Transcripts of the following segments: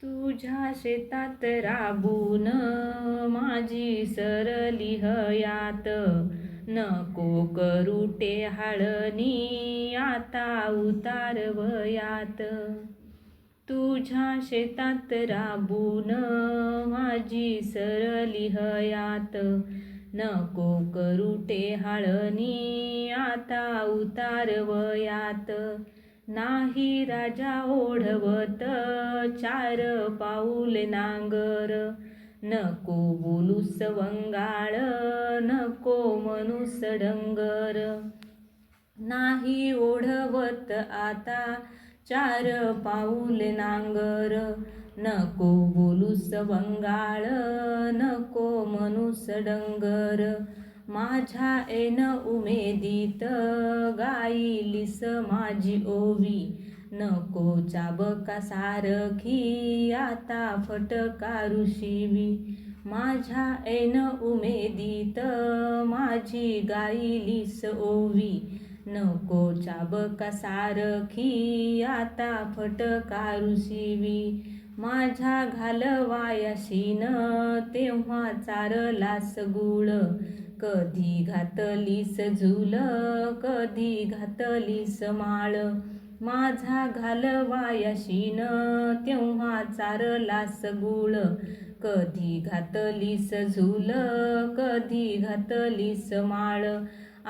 तुझ्या शेतात राबून माझी सरली हयात, नको करू टेहाळणी आता उतार वयात. तुझ्या शेतात राबून माझी सरली हयात, नको करू टेहाळणी आता उतार वयात. नाही राजा ओढवत चार पाऊल नांगर, नको बोलूस वंगाळ, नको म्हणूस डंगर. नाही ओढवत आता चार पाऊल नांगर, नको बोलूस वंगाळ, नको म्हणूस डंगर. माझ्या ऐन उमेदीत गाईलीस माझी ओवी, नको चाबका सारखी आता फटकारू शिवी. माझ्या ऐन उमेदीत माझी गाईलीस ओवी, नको चाबका सारखी आता फटकारू शिवी. माझ्या घालवायाशीन तेव्हा चारलास गुळ, कधी घातलीस झूल, कधी घातलीस माळ. माझा घालवायाशीन तेव्हा चारलास गुळ, कधी घातलीस झूल, कधी घातलीस माळ.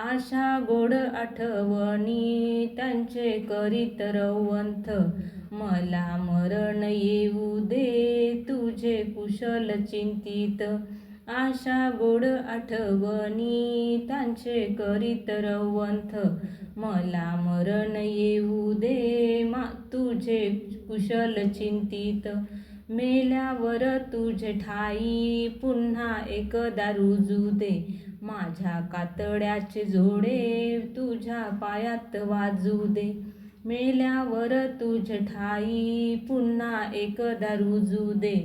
आशा गोड आठवणी त्यांचे करीत रवंथ, मला मरण येऊ दे तुझे कुशल चिंतित. आशा गोड आठवणी त्यांचे करीत रवंथ, मला मरण येऊ दे तुझे कुशल चिंतित. मेल्यावर तुझे ठाई पुन्हा एकदा रुजू दे, माझ्या कातड्याचे जोडे तुझ्या पायात वाजू दे. मेल्यावर तुझे ठाई पुन्हा एकदा रुजू दे,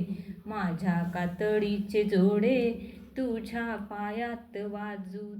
माझ्या कातडीचे जोडे तुझ्या पायात वाजू दे.